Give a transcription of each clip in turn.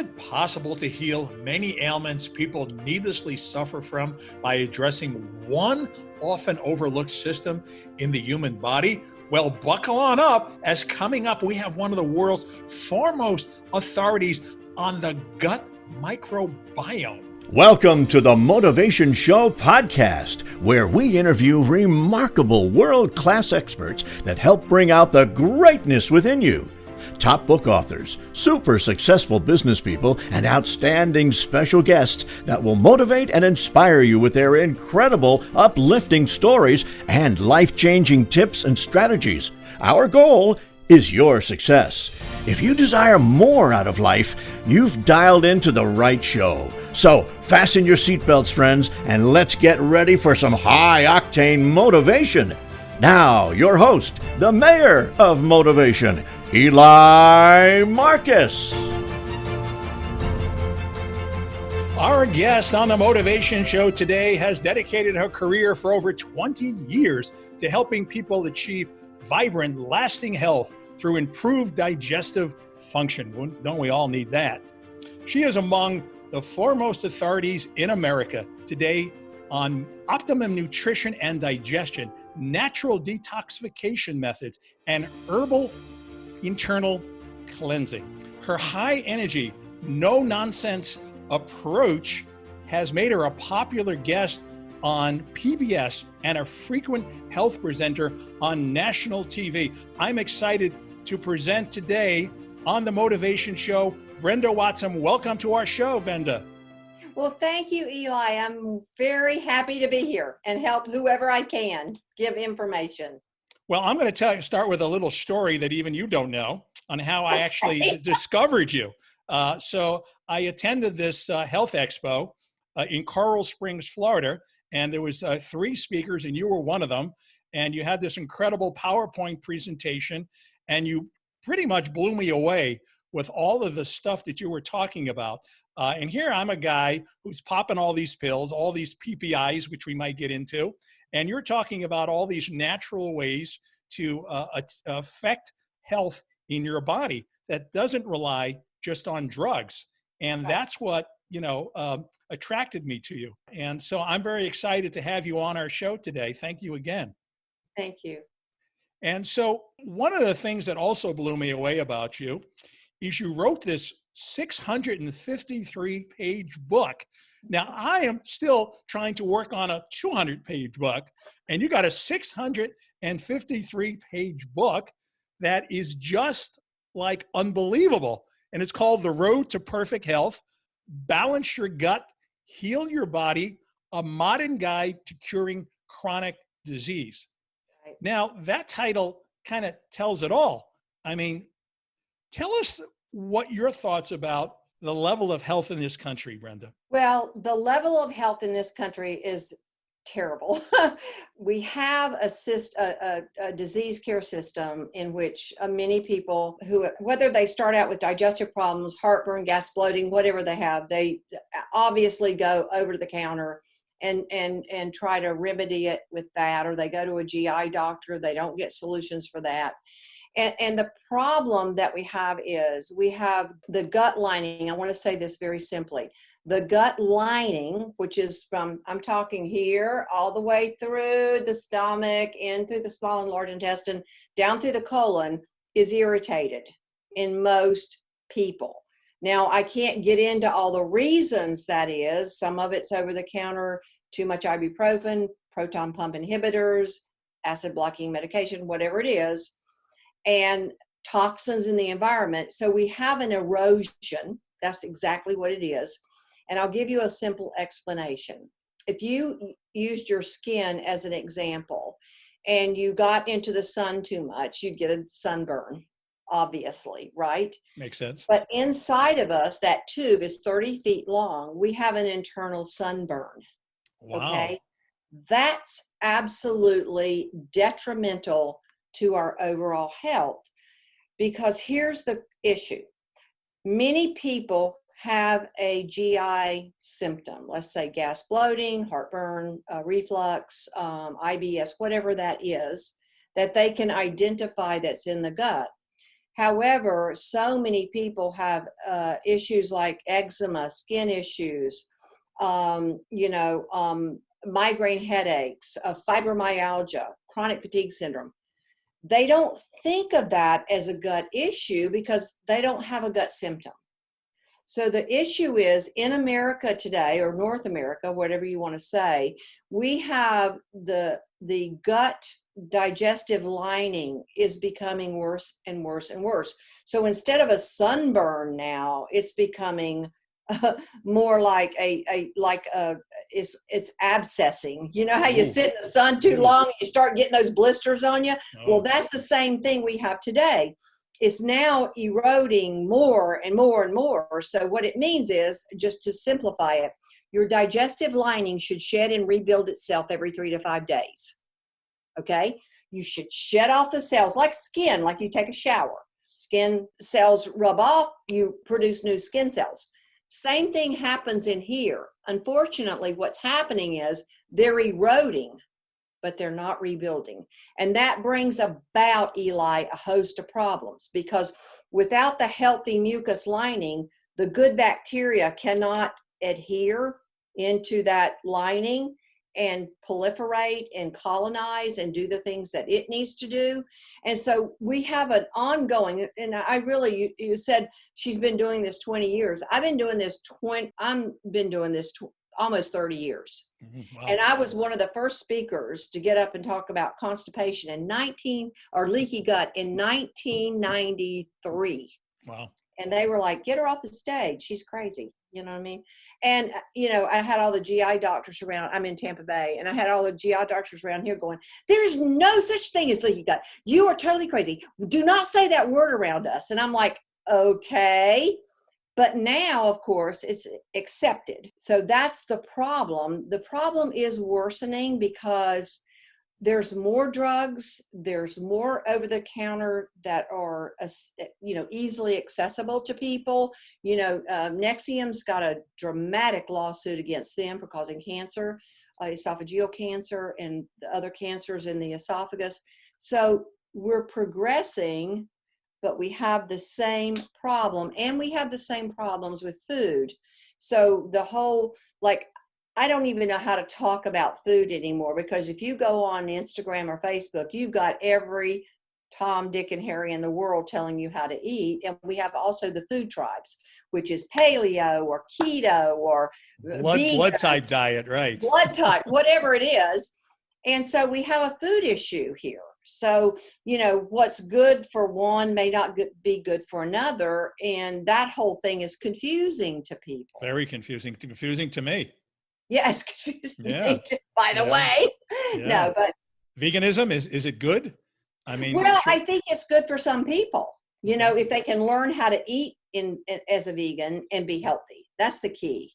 it possible to heal many ailments people needlessly suffer from by addressing one often overlooked system in the human body? Well, buckle on up, as coming up, we have one of the world's foremost authorities on the gut microbiome. Welcome to the Motivation Show podcast, where we interview remarkable world-class experts that help bring out the greatness within you. Top book authors, super successful business people, and outstanding special guests that will motivate and inspire you with their incredible, uplifting stories and life-changing tips and strategies. Our goal is your success. If you desire more out of life, you've dialed into the right show. So fasten your seatbelts, friends, and let's get ready for some high-octane motivation. Now, your host, the mayor of motivation, Eli Marcus. Our guest on the Motivation Show today has dedicated her career for over 20 years to helping people achieve vibrant, lasting health through improved digestive function. Don't we all need that? She is among the foremost authorities in America today on optimum nutrition and digestion, natural detoxification methods, and herbal internal cleansing. Her high energy, no nonsense approach has made her a popular guest on PBS and a frequent health presenter on national TV. I'm excited to present today on the Motivation Show, Brenda Watson. Welcome to our show, Brenda. Well, thank you, Eli. I'm very happy to be here and help whoever I can give information. Well, I'm going to start with a little story that even you don't know on how I actually discovered you. So I attended this health expo in Coral Springs, Florida, and there was 3 speakers, and you were one of them. And you had this incredible PowerPoint presentation, and you pretty much blew me away with all of the stuff that you were talking about. And here I'm a guy who's popping all these pills, all these PPIs, which we might get into. And you're talking about all these natural ways to affect health in your body that doesn't rely just on drugs. And that's what, attracted me to you. And so I'm very excited to have you on our show today. Thank you again. Thank you. And so one of the things that also blew me away about you is you wrote this 653-page book. Now, I am still trying to work on a 200-page book, and you got a 653-page book that is just like unbelievable. And it's called The Road to Perfect Health: Balance Your Gut, Heal Your Body, a Modern Guide to Curing Chronic Disease. Right. Now, that title kind of tells it all. I mean, tell us what your thoughts about the level of health in this country, Brenda. Well, the level of health in this country is terrible. We have a disease care system in which many people who, whether they start out with digestive problems, heartburn, gas, bloating, whatever they have, they obviously go over to the counter and try to remedy it with that, or they go to a GI doctor. They don't get solutions for that. And the problem that we have is we have the gut lining. I want to say this very simply. The gut lining, which is I'm talking here, all the way through the stomach, in through the small and large intestine, down through the colon, is irritated in most people. Now, I can't get into all the reasons that is. Some of it's over the counter, too much ibuprofen, proton pump inhibitors, acid blocking medication, whatever it is, and toxins in the environment. So we have an erosion. That's exactly what it is. And I'll give you a simple explanation. If you used your skin as an example and you got into the sun too much, you'd get a sunburn, obviously, right? Makes sense. But inside of us, that tube is 30 feet long. We have an internal sunburn. Wow. Okay? That's absolutely detrimental to our overall health, because here's the issue. Many people have a GI symptom, let's say gas, bloating, heartburn, reflux, IBS, whatever that is, that they can identify that's in the gut. However, so many people have issues like eczema, skin issues, migraine headaches, fibromyalgia, chronic fatigue syndrome. They don't think of that as a gut issue because they don't have a gut symptom. So the issue is in America today, or North America, whatever you want to say, we have the gut digestive lining is becoming worse and worse and worse. So instead of a sunburn now, it's becoming more like it's abscessing. You know how you sit in the sun too long and you start getting those blisters on you? Well, that's the same thing we have today. It's now eroding more and more and more. So what it means is, just to simplify it, your digestive lining should shed and rebuild itself every 3 to 5 days. Okay? You should shed off the cells like skin, like you take a shower. Skin cells rub off, you produce new skin cells. Same thing happens in here. Unfortunately, what's happening is they're eroding, but they're not rebuilding. And that brings about, Eli, a host of problems, because without the healthy mucus lining, the good bacteria cannot adhere into that lining and proliferate and colonize and do the things that it needs to do. And so we have an ongoing, and I really, you said she's been doing this 20 years. I've been doing this almost 30 years. Wow. And I was one of the first speakers to get up and talk about constipation or leaky gut in 1993. Wow. And they were like, get her off the stage. She's crazy. You know what I mean? And, I had all the GI doctors around. I'm in Tampa Bay. And I had all the GI doctors around here going, there's no such thing as leaky gut. You are totally crazy. Do not say that word around us. And I'm like, okay. But now, of course, it's accepted. So that's the problem. The problem is worsening because there's more drugs, there's more over-the-counter that are, easily accessible to people. Nexium's got a dramatic lawsuit against them for causing cancer, esophageal cancer, and the other cancers in the esophagus. So we're progressing, but we have the same problem, and we have the same problems with food. So the whole, I don't even know how to talk about food anymore, because if you go on Instagram or Facebook, you've got every Tom, Dick, and Harry in the world telling you how to eat. And we have also the food tribes, which is paleo or keto or blood type diet, right? Blood type, whatever it is. And so we have a food issue here. So, what's good for one may not be good for another. And that whole thing is confusing to people. Very confusing to me. Yes, confusing to me, by the way. Yeah. No, but veganism, is it good? I mean, well, I think it's good for some people, if they can learn how to eat as a vegan and be healthy. That's the key.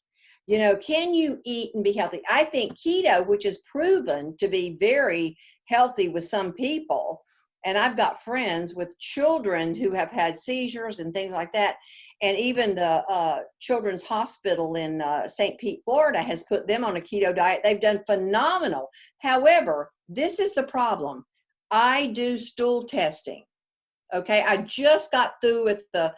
Can you eat and be healthy? I think keto, which is proven to be very healthy with some people, and I've got friends with children who have had seizures and things like that, and even the Children's Hospital in St. Pete, Florida has put them on a keto diet. They've done phenomenal. However, this is the problem. I do stool testing. Okay, I just got through with a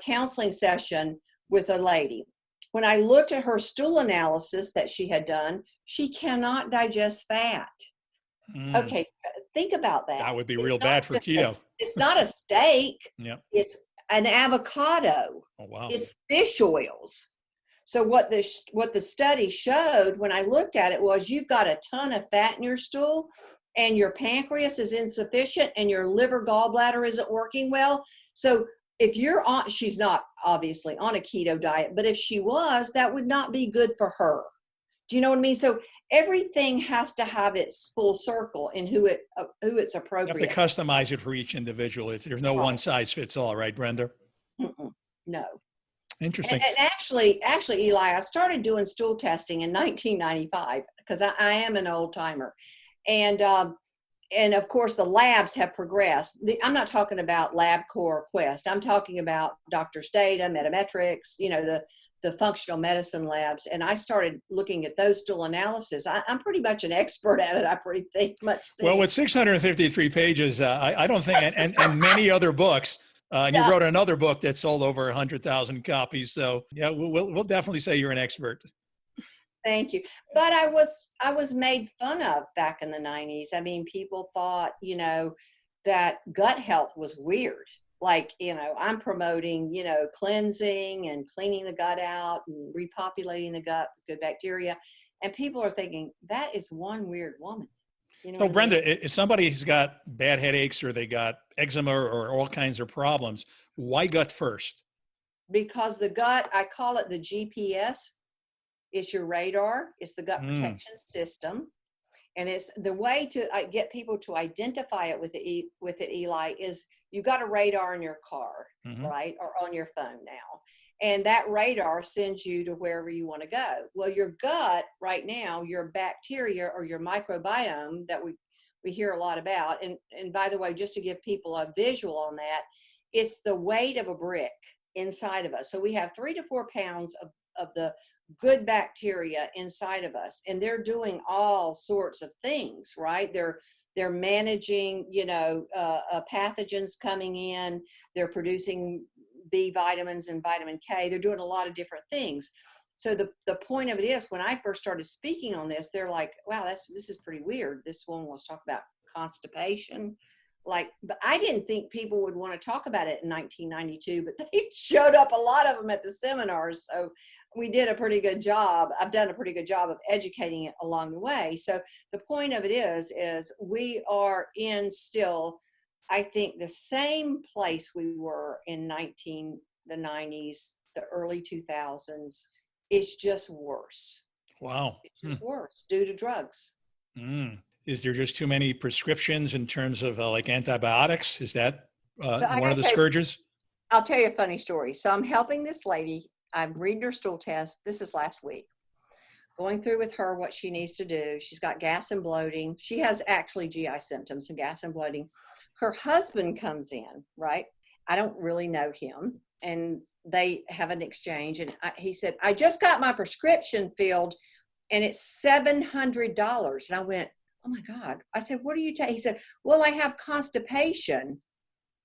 counseling session with a lady. When I looked at her stool analysis that she had done, she cannot digest fat. Okay, think about that. That would be real bad for keto. It's not a steak. Yep. It's an avocado. Oh, wow. It's fish oils. So what the study showed when I looked at it was you've got a ton of fat in your stool, and your pancreas is insufficient, and your liver gallbladder isn't working well. So if she's not obviously on a keto diet, but if she was, that would not be good for her. Do you know what I mean? So everything has to have its full circle in who it's appropriate. You have to customize it for each individual. There's no one size fits all, right, Brenda? No. Interesting. And actually, Eli, I started doing stool testing in 1995 because I am an old timer. And of course, the labs have progressed. I'm not talking about LabCorp Quest. I'm talking about Doctor's Data, Metametrics, the functional medicine labs. And I started looking at those stool analysis. I'm pretty much an expert at it. I pretty think. Well, with 653 pages, I don't think, and many other books, And you wrote another book that sold over 100,000 copies. So yeah, we'll definitely say you're an expert. Thank you. But I was made fun of back in the 90s. I mean, people thought, that gut health was weird. Like, I'm promoting, cleansing and cleaning the gut out and repopulating the gut with good bacteria. And people are thinking, that is one weird woman. You know So what I mean? Brenda, if somebody's got bad headaches or they got eczema or all kinds of problems, why gut first? Because the gut, I call it the GPS. It's your radar. It's the gut Mm, protection system. And it's the way to get people to identify it with it, Eli, is you got a radar in your car, hmm right? Or on your phone now. And that radar sends you to wherever you want to go. Well, your gut right now, your bacteria or your microbiome that we hear a lot about. And by the way, just to give people a visual on that, it's the weight of a brick inside of us. So we have 3 to 4 pounds of the good bacteria inside of us, and they're doing all sorts of things, right? They're managing, pathogens coming in. They're producing B vitamins and vitamin K. They're doing a lot of different things. So the point of it is, when I first started speaking on this, they're like, wow, this is pretty weird. This woman wants to talk about constipation. But I didn't think people would want to talk about it in 1992, but they showed up, a lot of them, at the seminars. So we did a pretty good job. I've done a pretty good job of educating it along the way. So the point of it is we are in still, I think, the same place we were in the 90s, the early 2000s. It's just worse. wow. It's just worse due to drugs. Mm. Is there just too many prescriptions in terms of like antibiotics? Is that So I one gotta of the tell you, scourges? I'll tell you a funny story. So I'm helping this lady. I'm reading her stool test. This is last week. Going through with her what she needs to do. She's got gas and bloating. She has actually GI symptoms and gas and bloating. Her husband comes in, right? I don't really know him. And they have an exchange. And he said, I just got my prescription filled and it's $700. And I went, oh my God. I said, what are you taking? He said, well, I have constipation.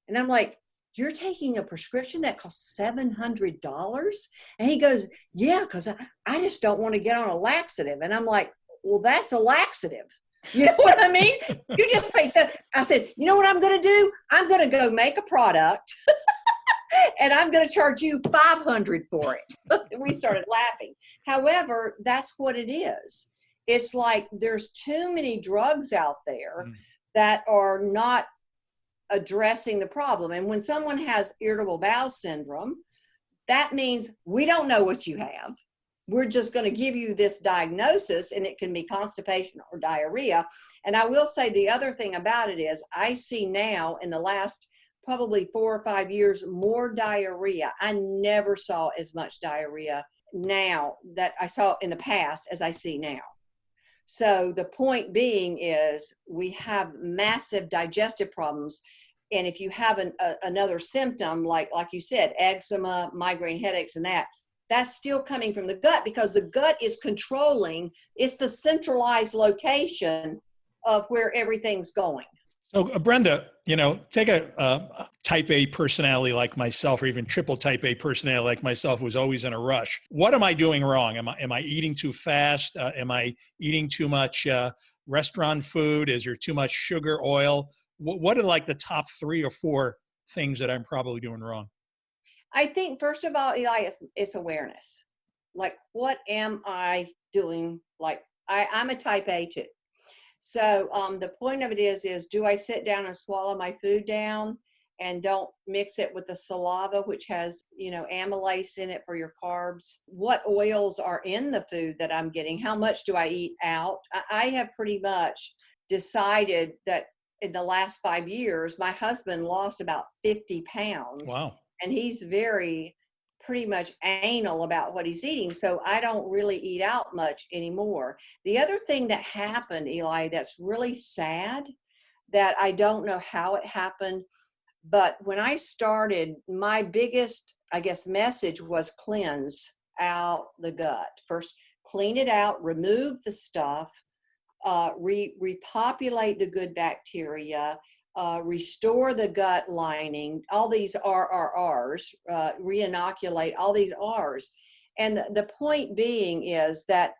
And I'm like, you're taking a prescription that costs $700? And he goes, yeah, because I just don't want to get on a laxative. And I'm like, well, that's a laxative. You know what I mean? You just paid that. I said, you know what I'm going to do? I'm going to go make a product and I'm going to charge you $500 for it. We started laughing. However, that's what it is. It's like there's too many drugs out there that are not addressing the problem. And when someone has irritable bowel syndrome, that means we don't know what you have. We're just going to give you this diagnosis, and it can be constipation or diarrhea. And I will say the other thing about it is I see now in the last probably 4 or 5 years more diarrhea. I never saw as much diarrhea now that I saw in the past as I see now. So the point being is we have massive digestive problems. And if you have another symptom, like you said, eczema, migraine headaches, and that's still coming from the gut, because the gut is controlling, it's the centralized location of where everything's going. So Brenda, take a type A personality like myself, or even triple type A personality like myself, who's always in a rush. What am I doing wrong? Am I eating too fast? Am I eating too much restaurant food? Is there too much sugar, oil? What are like the top 3 or 4 things that I'm probably doing wrong? I think, first of all, Eli, it's awareness. Like, what am I doing? Like, I'm a type A too. So the point of it is do I sit down and swallow my food down and don't mix it with the saliva, which has, amylase in it for your carbs? What oils are in the food that I'm getting? How much do I eat out? I have pretty much decided that in the last 5 years, my husband lost about 50 pounds. Wow. And he's pretty much anal about what he's eating. So I don't really eat out much anymore. The other thing that happened, Eli, that's really sad, that I don't know how it happened, but when I started, my biggest, I guess, message was cleanse out the gut. First, clean it out, remove the stuff, repopulate the good bacteria, restore the gut lining, all these RRRs, re-inoculate all these Rs. And the point being is that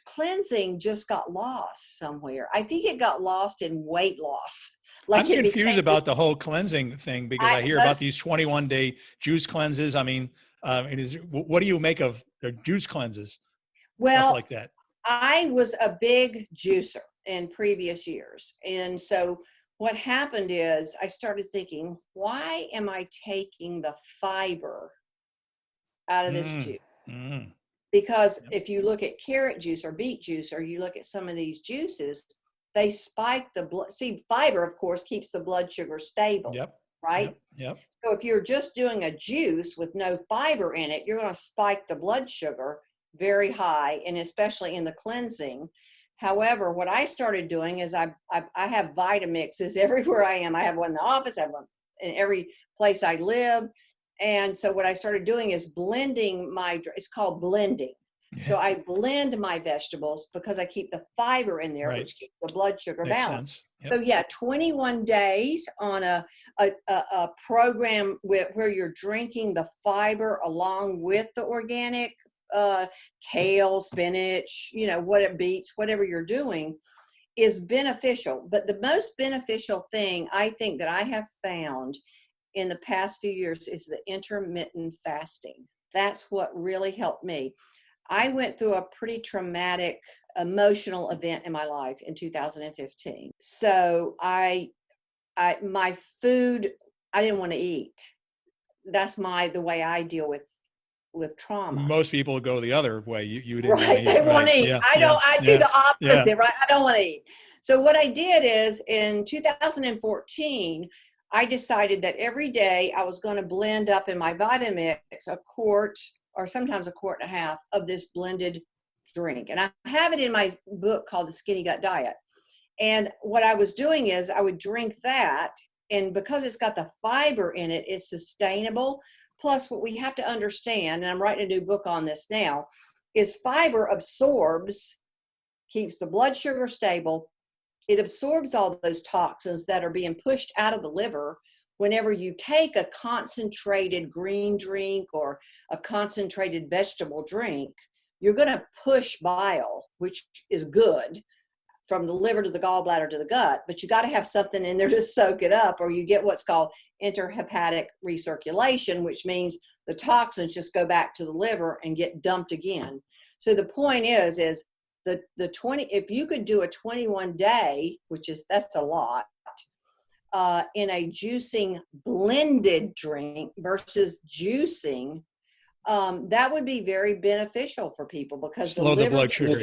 cleansing just got lost somewhere. I think it got lost in weight loss. I'm confused about the whole cleansing thing because I hear about these 21-day juice cleanses. I mean, what do you make of the juice cleanses? Well, stuff like that. I was a big juicer in previous years. And so what happened is I started thinking, why am I taking the fiber out of this juice? Because if you look at carrot juice or beet juice, or you look at some of these juices, they spike the blood. See, fiber, of course, keeps the blood sugar stable, right? Yep. So if you're just doing a juice with no fiber in it, you're going to spike the blood sugar very high, and especially in the cleansing. However, what I started doing is I have Vitamixes everywhere I am. I have one in the office, I have one in every place I live. And so what I started doing is blending it's called blending. So I blend my vegetables because I keep the fiber in there, which keeps the blood sugar balanced. So 21 days on a program where you're drinking the fiber along with the organic kale, spinach, beets, whatever you're doing, is beneficial. But the most beneficial thing I think that I have found in the past few years is the intermittent fasting. That's what really helped me. I went through a pretty traumatic emotional event in my life in 2015. So my food, I didn't want to eat. That's the way I deal with trauma. Most people go the other way. You didn't right. They want to eat. Yeah. I do the opposite, right? I don't want to eat. So what I did is in 2014, I decided that every day I was going to blend up in my Vitamix a quart or sometimes a quart and a half of this blended drink. And I have it in my book called The Skinny Gut Diet. And what I was doing is I would drink that, and because it's got the fiber in it, it's sustainable. Plus, what we have to understand, and I'm writing a new book on this now, is fiber absorbs, keeps the blood sugar stable. It absorbs all those toxins that are being pushed out of the liver. Whenever you take a concentrated green drink or a concentrated vegetable drink, you're going to push bile, which is good, from the liver to the gallbladder to the gut, but you got to have something in there to soak it up, or you get what's called interhepatic recirculation, which means the toxins just go back to the liver and get dumped again. So the point is if you could do a 21-day, that's a lot, in a juicing blended drink versus juicing, that would be very beneficial for people because slow the blood sugar.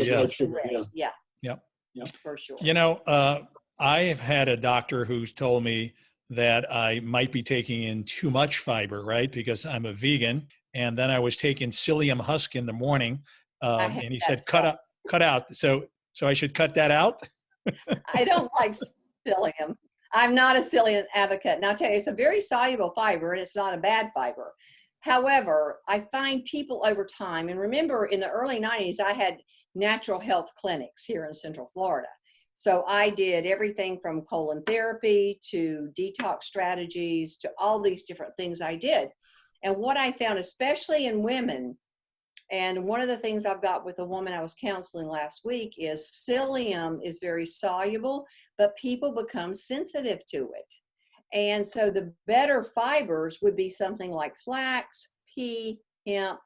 Yeah, for sure. I have had a doctor who's told me that I might be taking in too much fiber, right? Because I'm a vegan. And then I was taking psyllium husk in the morning. And he said, cut out. So I should cut that out? I don't like psyllium. I'm not a psyllium advocate. Now I'll tell you, it's a very soluble fiber and it's not a bad fiber. However, I find people over time, and remember in the early 90s, I had natural health clinics here in Central Florida. So I did everything from colon therapy to detox strategies to all these different things I did. And what I found, especially in women, and one of the things I've got with a woman I was counseling last week is psyllium is very soluble, but people become sensitive to it. And so the better fibers would be something like flax, pea, hemp.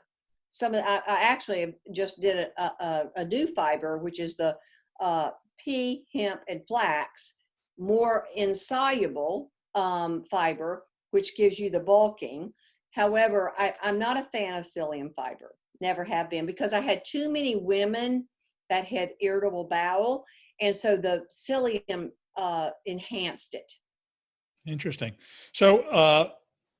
I actually just did a new fiber, which is the pea, hemp, and flax, more insoluble fiber, which gives you the bulking. However, I'm not a fan of psyllium fiber, never have been, because I had too many women that had irritable bowel, and so the psyllium enhanced it. Interesting. So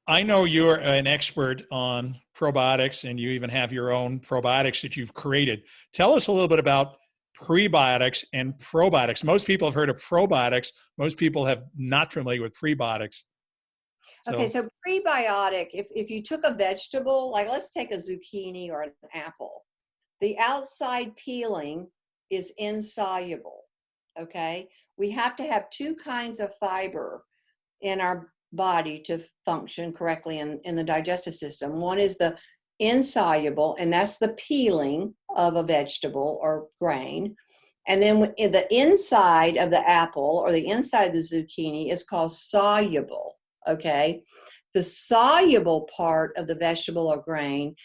I know you're an expert on probiotics, and you even have your own probiotics that you've created. Tell us a little bit about prebiotics and probiotics. Most people have heard of probiotics. Most people have not familiar with prebiotics. So prebiotic, if you took a vegetable, like let's take a zucchini or an apple, the outside peeling is insoluble. Okay. We have to have two kinds of fiber in our body to function correctly in the digestive system. One is the insoluble, and that's the peeling of a vegetable or grain. And then in the inside of the apple or the inside of the zucchini is called soluble. Okay. The soluble part of the vegetable or grain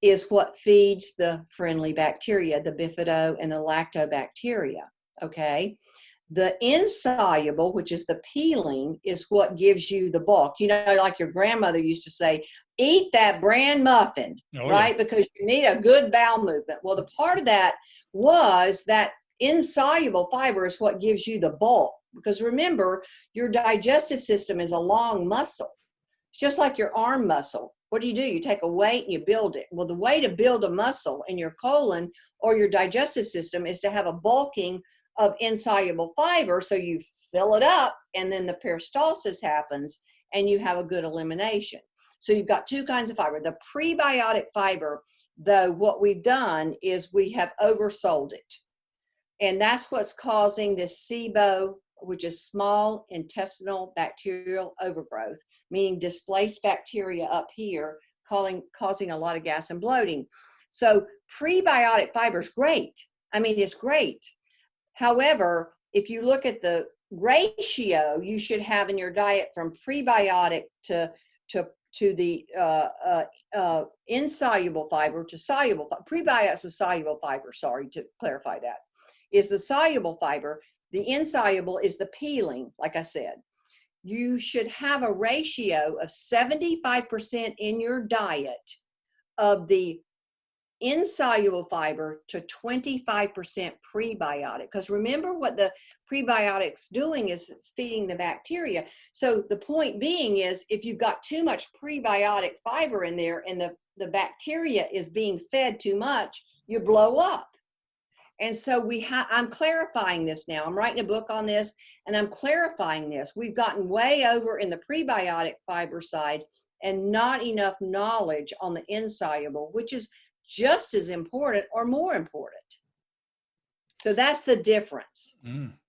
is what feeds the friendly bacteria, the bifido and the lactobacteria. Okay. The insoluble, which is the peeling, is what gives you the bulk. You know, like your grandmother used to say, eat that bran muffin, right? Yeah. Because you need a good bowel movement. Well, the part of that was that insoluble fiber is what gives you the bulk. Because remember, your digestive system is a long muscle. It's just like your arm muscle. What do? You take a weight and you build it. Well, the way to build a muscle in your colon or your digestive system is to have a bulking of insoluble fiber, so you fill it up and then the peristalsis happens and you have a good elimination. So you've got two kinds of fiber. The prebiotic fiber, though, what we've done is we have oversold it. And that's what's causing this SIBO, which is small intestinal bacterial overgrowth, meaning displaced bacteria up here, causing a lot of gas and bloating. So prebiotic fiber is great. I mean, it's great. However, if you look at the ratio you should have in your diet from prebiotic to the insoluble fiber to soluble fiber, prebiotics is soluble fiber, sorry to clarify that, is the soluble fiber. The insoluble is the peeling, like I said. You should have a ratio of 75% in your diet of the insoluble fiber to 25% prebiotic. Because remember what the prebiotics doing is it's feeding the bacteria. So the point being is if you've got too much prebiotic fiber in there and the bacteria is being fed too much, you blow up. And so I'm clarifying this now. I'm writing a book on this and I'm clarifying this. We've gotten way over in the prebiotic fiber side and not enough knowledge on the insoluble, which is just as important or more important. So that's the difference.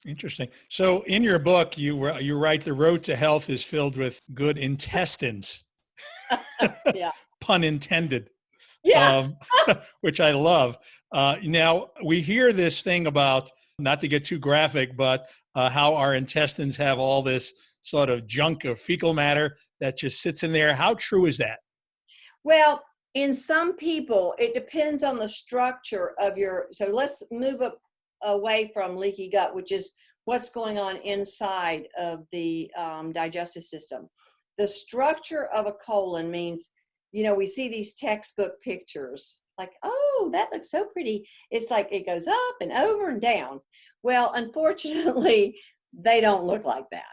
Interesting. So in your book, you write the road to health is filled with good intestines. Yeah. Pun intended. Yeah. Which I love. Now we hear this thing about, not to get too graphic, but how our intestines have all this sort of junk of fecal matter that just sits in there. How true is that? Well, in some people, it depends on the structure of so let's move away from leaky gut, which is what's going on inside of the digestive system. The structure of a colon means, you know, we see these textbook pictures like, oh, that looks so pretty. It's like it goes up and over and down. Well, unfortunately, they don't look like that.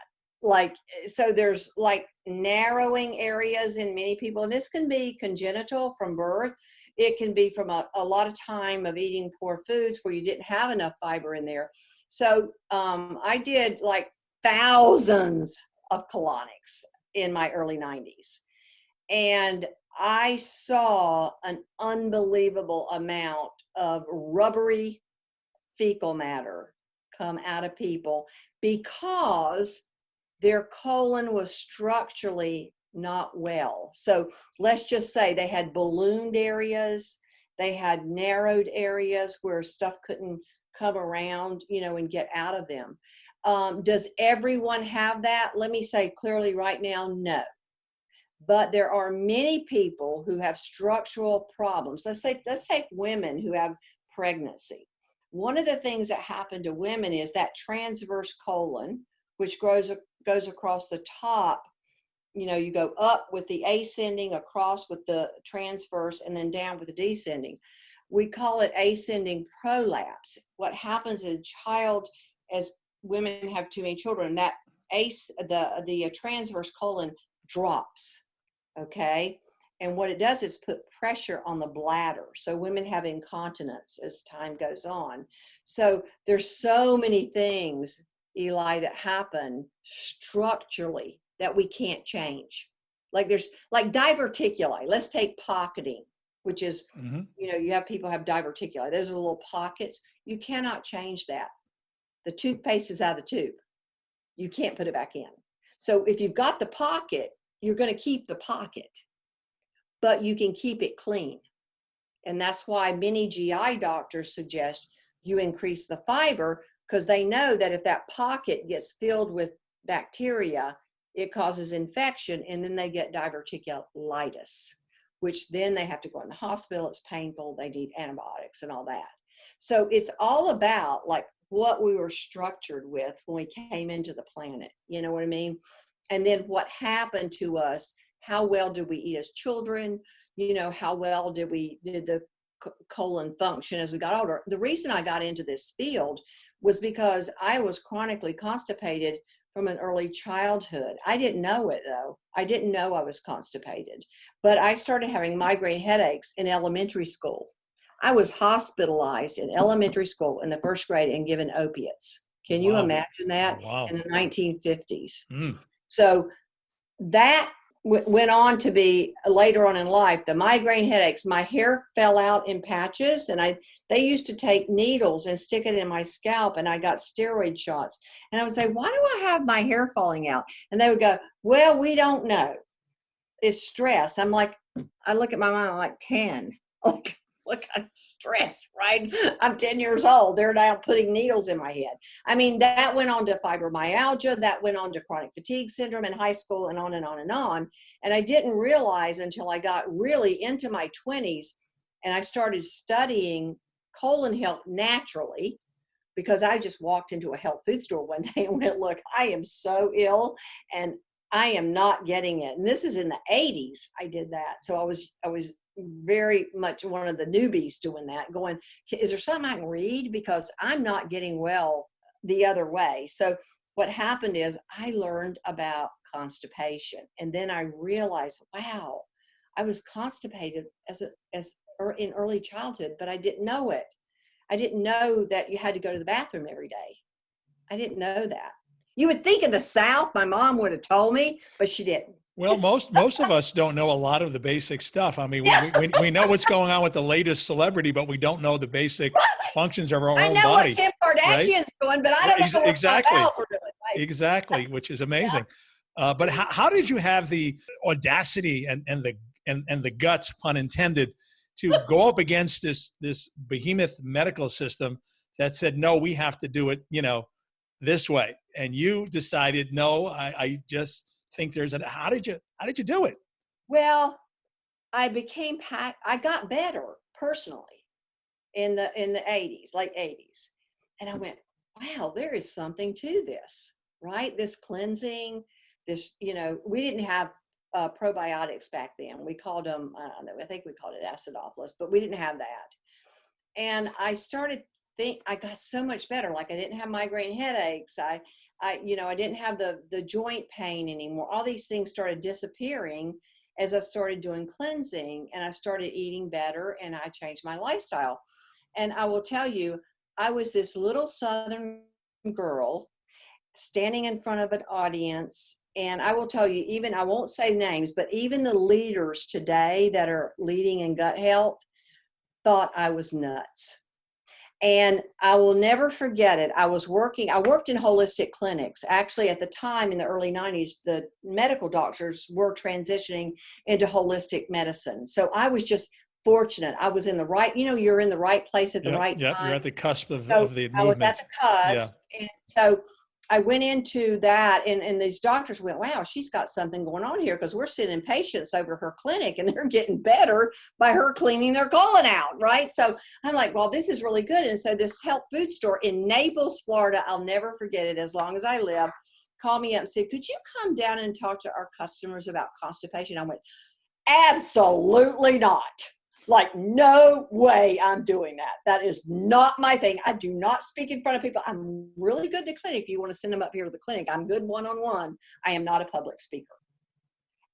Like, so there's like narrowing areas in many people, and this can be congenital from birth. It can be from a lot of time of eating poor foods where you didn't have enough fiber in there. So I did like thousands of colonics in my early 90s. And I saw an unbelievable amount of rubbery fecal matter come out of people because their colon was structurally not well. So let's just say they had ballooned areas, they had narrowed areas where stuff couldn't come around, you know, and get out of them. Does everyone have that? Let me say clearly right now, no. But there are many people who have structural problems. Let's take women who have pregnancy. One of the things that happen to women is that transverse colon, which goes across the top. You know, you go up with the ascending, across with the transverse, and then down with the descending. We call it ascending prolapse. What happens is as women have too many children, that the transverse colon drops. Okay. And what it does is put pressure on the bladder. So women have incontinence as time goes on. So there's so many things, Eli, that happen structurally that we can't change. Like there's like diverticuli. Let's take pocketing, which is, you know, you have people have diverticuli. Those are little pockets. You cannot change that. The toothpaste is out of the tube. You can't put it back in. So if you've got the pocket, you're going to keep the pocket, but you can keep it clean. And that's why many GI doctors suggest you increase the fiber, because they know that if that pocket gets filled with bacteria, it causes infection, and then they get diverticulitis, which then they have to go in the hospital. It's painful. They need antibiotics and all that. So it's all about like what we were structured with when we came into the planet. You know what I mean? And then what happened to us? How well did we eat as children? You know, how well did the colon function as we got older? The reason I got into this field was because I was chronically constipated from an early childhood. I didn't know it though. I didn't know I was constipated, but I started having migraine headaches in elementary school. I was hospitalized in elementary school in the first grade and given opiates. Can you imagine that? Wow. In the 1950s? Mm. So that went on to be later on in life, the migraine headaches. My hair fell out in patches, and they used to take needles and stick it in my scalp, and I got steroid shots. And I would say, why do I have my hair falling out? And they would go, well, we don't know. It's stress. I'm like, I look at my mom, I'm like 10. Like, look, I'm stressed, right? I'm 10 years old. They're now putting needles in my head. I mean, that went on to fibromyalgia. That went on to chronic fatigue syndrome in high school, and on and on and on. And I didn't realize until I got really into my 20s and I started studying colon health naturally, because I just walked into a health food store one day and went, look, I am so ill and I am not getting it. And this is in the 80s I did that. So I was very much one of the newbies doing that, going, is there something I can read? Because I'm not getting well the other way. So what happened is I learned about constipation. And then I realized, wow, I was constipated in early childhood, but I didn't know it. I didn't know that you had to go to the bathroom every day. I didn't know that. You would think in the South, my mom would have told me, but she didn't. Well, most of us don't know a lot of the basic stuff. I mean, we know what's going on with the latest celebrity, but we don't know the basic functions of our own body. I know what Kim Kardashian's doing, but I don't know what exactly. else we're doing. Right? Exactly, which is amazing. Yeah. But how did you have the audacity and the guts, pun intended, to go up against this behemoth medical system that said, no, we have to do it, this way? And you decided, no, I just think how did you do it? Well, I got better personally in the 80s, late 80s. And I went, wow, there is something to this, right? This cleansing, this, we didn't have probiotics back then. We called them, I think we called it acidophilus, but we didn't have that. And I started I got so much better. Like I didn't have migraine headaches. I didn't have the joint pain anymore. All these things started disappearing as I started doing cleansing, and I started eating better, and I changed my lifestyle. And I will tell you, I was this little Southern girl standing in front of an audience. And I will tell you, I won't say names, but even the leaders today that are leading in gut health thought I was nuts. And I will never forget it. I worked in holistic clinics. Actually, at the time in the early 90s, the medical doctors were transitioning into holistic medicine. So I was just fortunate. I was in the right, you're in the right place at the right time. You're at the cusp of the movement. I was at the cusp. Yeah. And so I went into that, and these doctors went, wow, she's got something going on here, because we're sending patients over her clinic and they're getting better by her cleaning their colon out, right? So I'm like, well, this is really good. And so this health food store in Naples, Florida, I'll never forget it as long as I live, called me up and said, could you come down and talk to our customers about constipation? I went, absolutely not. Like, no way I'm doing that. That is not my thing. I do not speak in front of people. I'm really good to clinic. If you want to send them up here to the clinic, I'm good one-on-one. I am not a public speaker.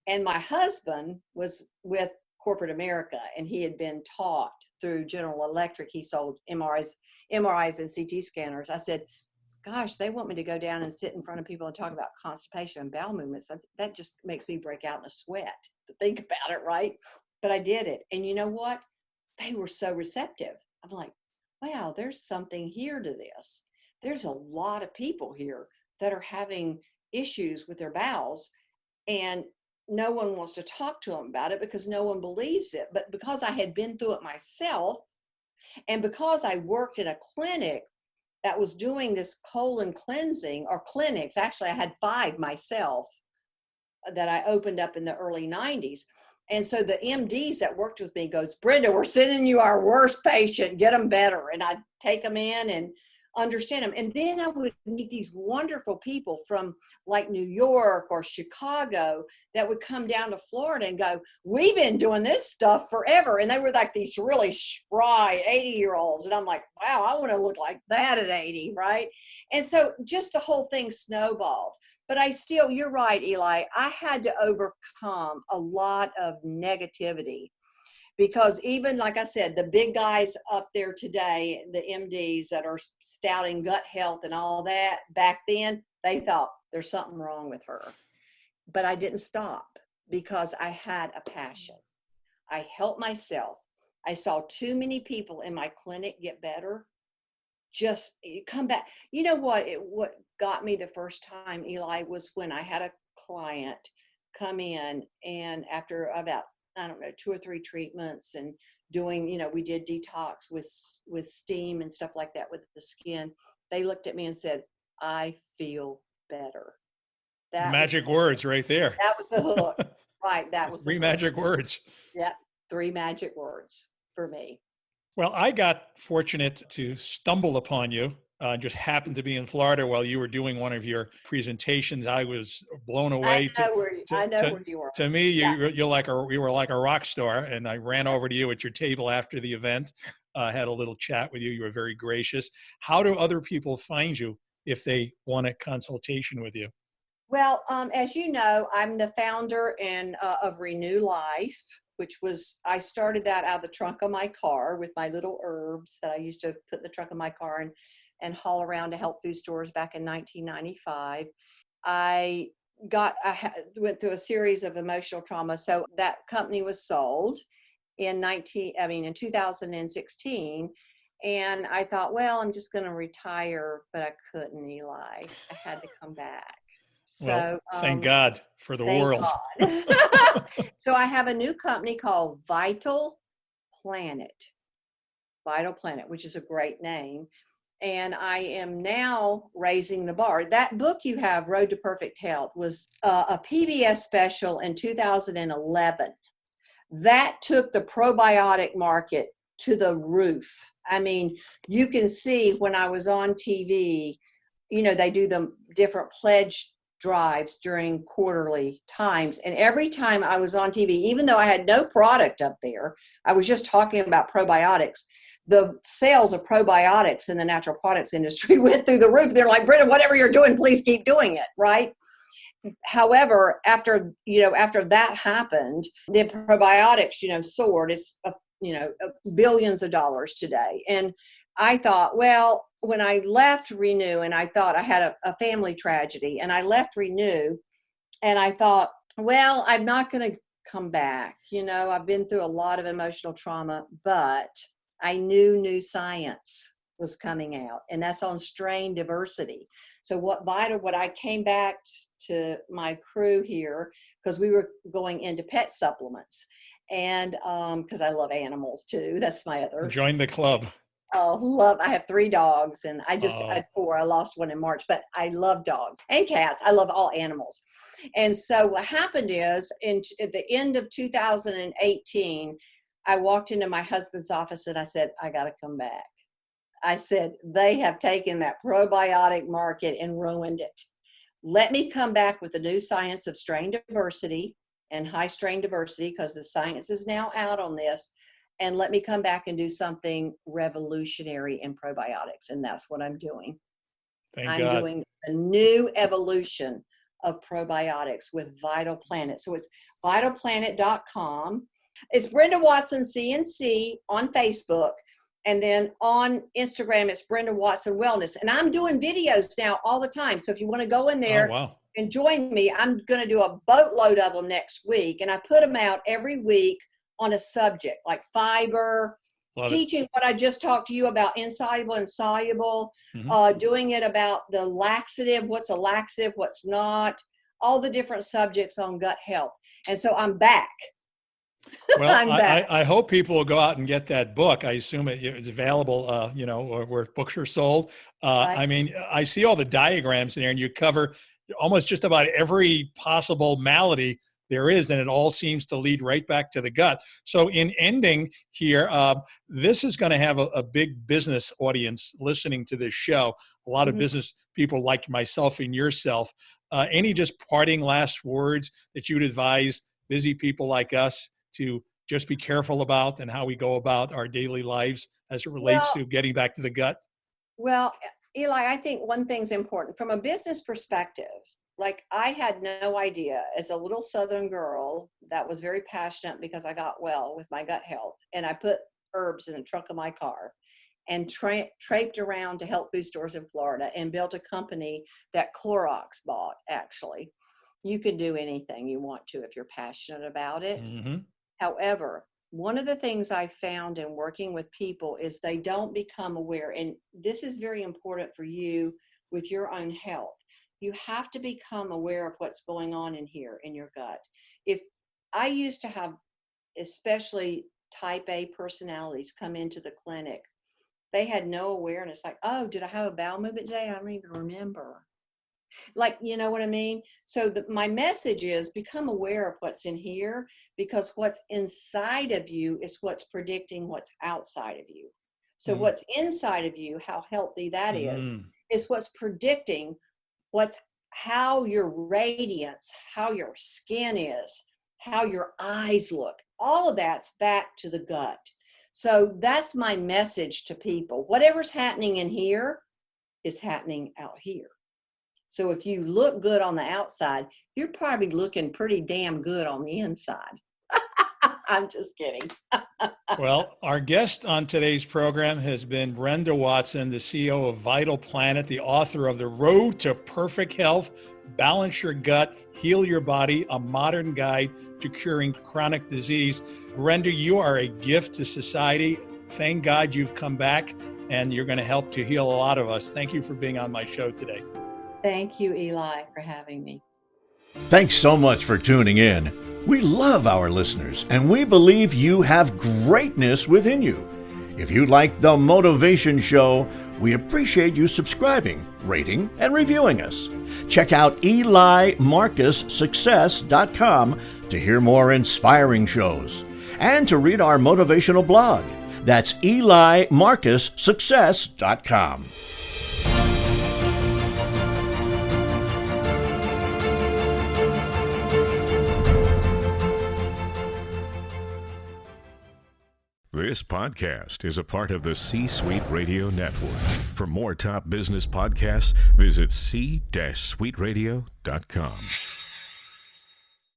And my husband was with corporate America, and he had been taught through General Electric. He sold MRIs and CT scanners. I said, gosh, they want me to go down and sit in front of people and talk about constipation and bowel movements. That just makes me break out in a sweat to think about it, right? But I did it. And you know what? They were so receptive. I'm like, wow, there's something here to this. there's a lot of people here that are having issues with their bowels, and no one wants to talk to them about it because no one believes it. But because I had been through it myself, and because I worked in a clinic that was doing this colon cleansing, or clinics, actually I had 5 myself that I opened up in the early 90s. And so the MDs that worked with me goes, Brenda, we're sending you our worst patient, get them better. And I'd take them in and understand them. And then I would meet these wonderful people from like New York or Chicago that would come down to Florida and go, we've been doing this stuff forever. And they were like these really spry 80-year-olds. And I'm like, wow, I want to look like that at 80, right? And so just the whole thing snowballed. But you're right, Eli, I had to overcome a lot of negativity. Because even, like I said, the big guys up there today, the MDs that are spouting gut health and all that, back then, they thought there's something wrong with her. But I didn't stop because I had a passion. I helped myself. I saw too many people in my clinic get better. Just come back. You know what got me the first time, Eli, was when I had a client come in, and after about, I don't know, 2 or 3 treatments and doing, we did detox with steam and stuff like that with the skin. They looked at me and said, I feel better. That magic words right there. That was the hook. Right. That was 3 magic words. Yeah. 3 magic words for me. Well, I got fortunate to stumble upon you. Just happened to be in Florida while you were doing one of your presentations. I was blown away. I know where you were. To me, you were like a rock star, and I ran over to you at your table after the event. Had a little chat with you. You were very gracious. How do other people find you if they want a consultation with you? Well, as you know, I'm the founder of Renew Life, which was, I started that out of the trunk of my car with my little herbs that I used to put in the trunk of my car and haul around to health food stores back in 1995. I went through a series of emotional trauma. So that company was sold in 2016. And I thought, well, I'm just going to retire, but I couldn't, Eli. I had to come back. So well, thank God for the world. So I have a new company called Vital Planet, which is a great name. And I am now raising the bar. That book you have, Road to Perfect Health, was a PBS special in 2011. That took the probiotic market to the roof. I mean, you can see when I was on TV, they do the different pledge drives during quarterly times. And every time I was on TV, even though I had no product up there, I was just talking about probiotics. The sales of probiotics in the natural products industry went through the roof. They're like, Brenda, whatever you're doing, please keep doing it, right? However, after that happened, the probiotics, soared. It's, billions of dollars today. And I thought, well, when I left Renew, and I thought I had a family tragedy, and I left Renew, and I thought, well, I'm not going to come back. I've been through a lot of emotional trauma, but I knew new science was coming out, and that's on strain diversity. So what I came back to my crew here, because we were going into pet supplements, and because I love animals too. That's my other. Join the club. Oh, I have 3 dogs, and I just had 4. I lost one in March, but I love dogs and cats. I love all animals. And so what happened is at the end of 2018, I walked into my husband's office and I said, I got to come back. I said, they have taken that probiotic market and ruined it. Let me come back with the new science of strain diversity and high strain diversity, because the science is now out on this. And let me come back and do something revolutionary in probiotics. And that's what I'm doing. I'm doing a new evolution of probiotics with Vital Planet. So it's vitalplanet.com. It's Brenda Watson CNC on Facebook. And then on Instagram, it's Brenda Watson Wellness. And I'm doing videos now all the time. So if you want to go in there and join me, I'm going to do a boatload of them next week. And I put them out every week on a subject like fiber, Love teaching what I just talked to you about, insoluble and soluble, doing it about the laxative, what's a laxative, what's not, all the different subjects on gut health. And so I'm back. Well, I'm back. I hope people will go out and get that book. I assume it's available, where books are sold. Right. I mean, I see all the diagrams in there, and you cover almost just about every possible malady there is, and it all seems to lead right back to the gut. So in ending here, this is going to have a big business audience listening to this show, a lot of business people like myself and yourself. Any just parting last words that you'd advise busy people like us to just be careful about and how we go about our daily lives as it relates to getting back to the gut? Well, Eli, I think one thing's important from a business perspective. Like, I had no idea as a little Southern girl that was very passionate because I got well with my gut health. And I put herbs in the trunk of my car and traipsed around to health food stores in Florida and built a company that Clorox bought, actually. You can do anything you want to if you're passionate about it. However, one of the things I found in working with people is they don't become aware. And this is very important for you with your own health. You have to become aware of what's going on in here in your gut. If I used to have, especially type A personalities come into the clinic, they had no awareness. Like, oh, did I have a bowel movement today? I don't even remember. Like, you know what I mean? So my message is become aware of what's in here, because what's inside of you is what's predicting what's outside of you. So what's inside of you, how healthy that is what's predicting how your radiance, how your skin is, how your eyes look. All of that's back to the gut. So that's my message to people. Whatever's happening in here is happening out here. So if you look good on the outside, you're probably looking pretty damn good on the inside. I'm just kidding. Well, our guest on today's program has been Brenda Watson, the CEO of Vital Planet, the author of The Road to Perfect Health, Balance Your Gut, Heal Your Body, a modern guide to curing chronic disease. Brenda, you are a gift to society. Thank God you've come back, and you're going to help to heal a lot of us. Thank you for being on my show today. Thank you, Eli, for having me. Thanks so much for tuning in. We love our listeners, and we believe you have greatness within you. If you like The Motivation Show, we appreciate you subscribing, rating, and reviewing us. Check out 𝐿𝐼MarcusSuccess.com to hear more inspiring shows and to read our motivational blog. That's 𝐿𝐼MarcusSuccess.com. This podcast is a part of the C-Suite Radio Network. For more top business podcasts, visit c-suiteradio.com.